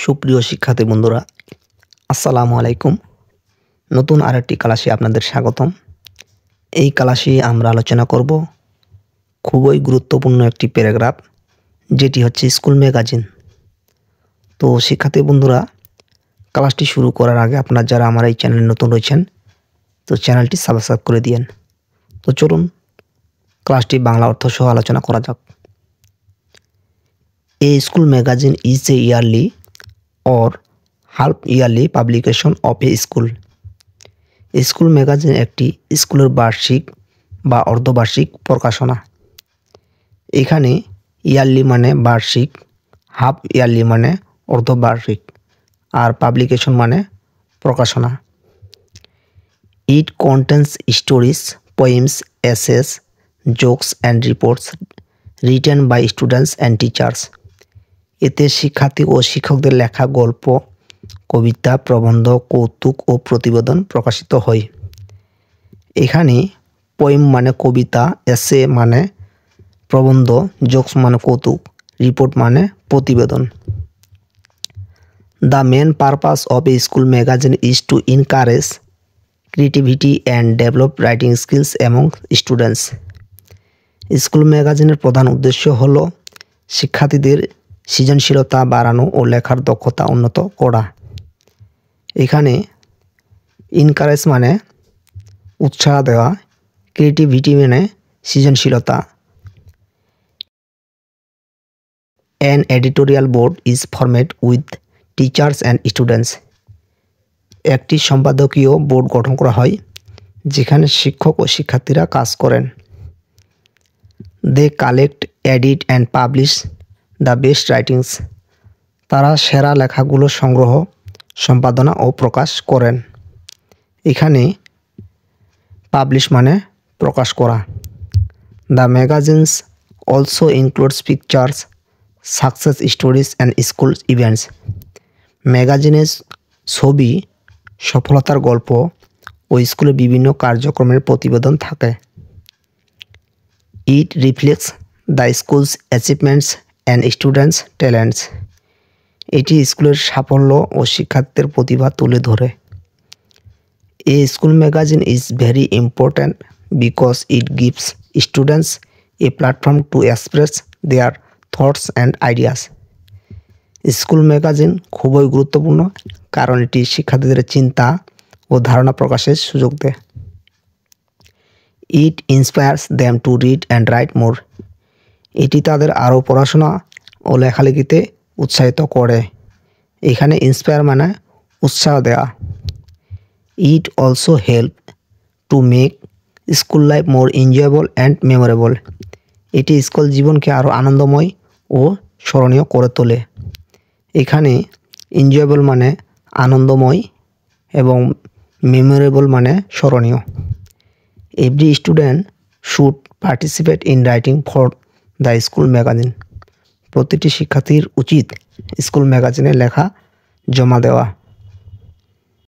সুপ্রিয় শিক্ষার্থী বন্ধুরা, আসসালামু আলাইকুম। নতুন আরেকটি ক্লাসে আপনাদের স্বাগতম। এই ক্লাসে আমরা আলোচনা করব খুবই গুরুত্বপূর্ণ একটি প্যারাগ্রাফ, যেটি হচ্ছে স্কুল ম্যাগাজিন। তো শিক্ষার্থী বন্ধুরা, ক্লাসটি শুরু করার আগে আপনারা যারা আমার এই চ্যানেলে নতুন রয়েছেন, তো চ্যানেলটি সাবস্ক্রাইব করে দিয়েন। তো চলুন ক্লাসটি বাংলা অর্থ সহ আলোচনা করা যাক। A school magazine is a yearly or half yearly publication of a school. School magazine একটি স্কুলের বার্ষিক বা অর্ধবার্ষিক প্রকাশনা। এখানে ইয়ারলি মানে বার্ষিক, হাফ ইয়ারলি মানে অর্ধবার্ষিক, আর পাবলিকেশন মানে প্রকাশনা। It contains stories, poems, essays, jokes and reports written by students and teachers. এতে শিক্ষার্থী ও শিক্ষকদের লেখা গল্প, কবিতা, প্রবন্ধ, কৌতুক ও প্রতিবেদন প্রকাশিত হয়। এখানে পোয়েম মানে কবিতা, এসে মানে প্রবন্ধ, জোকস মানে কৌতুক, রিপোর্ট মানে প্রতিবেদন। The main purpose of a school magazine is to encourage creativity and develop writing skills among students. School ম্যাগাজিনের প্রধান উদ্দেশ্য হলো শিক্ষার্থীদের সৃজনশীলতা বাড়ানো ও লেখার দক্ষতা উন্নত করা। এখানে এনকারেজ মানে উৎসাহ দেওয়া, ক্রিয়েটিভিটি মানে সৃজনশীলতা। An editorial board is formed with teachers and students. একটি সম্পাদকীয় বোর্ড গঠন করা হয়, যেখানে শিক্ষক ও শিক্ষার্থীরা কাজ করেন। They collect, edit and publish the best writings. তারা সেরা লেখাগুলো সংগ্রহ, সম্পাদনা ও প্রকাশ করেন। এখানে পাবলিশ মানে প্রকাশ করা। The magazines also includes pictures, success stories and school events. ম্যাগাজিনের ছবি, সফলতার গল্প ও স্কুলের বিভিন্ন কার্যক্রমের প্রতিবেদন থাকে। It reflects the school's achievements and students talents. এটি স্কুলের সাফল্য ও শিক্ষার্থীদের প্রতিভা তুলে ধরে। A school magazine is very important because it gives students a platform to express their thoughts and ideas. School magazine খুবই গুরুত্বপূর্ণ কারণ এটি শিক্ষার্থীদের চিন্তা ও ধারণা প্রকাশের সুযোগ দেয়। It inspires them to read and write more. এটি তাদের আরও পড়াশোনা ও লেখালেখিতে উৎসাহিত করে। এখানে ইন্সপায়ার মানে উৎসাহ দেওয়া। It also help to make school life more enjoyable and memorable. এটি স্কুল জীবনকে আরও আনন্দময় ও স্মরণীয় করে তোলে। এখানে এনজয়েবল মানে আনন্দময় এবং মেমোরেবল মানে স্মরণীয়। Every student should participate in writing for the school magazine. প্রতিটি শিক্ষার্থীর উচিত স্কুল ম্যাগাজিনে লেখা জমা দেওয়া।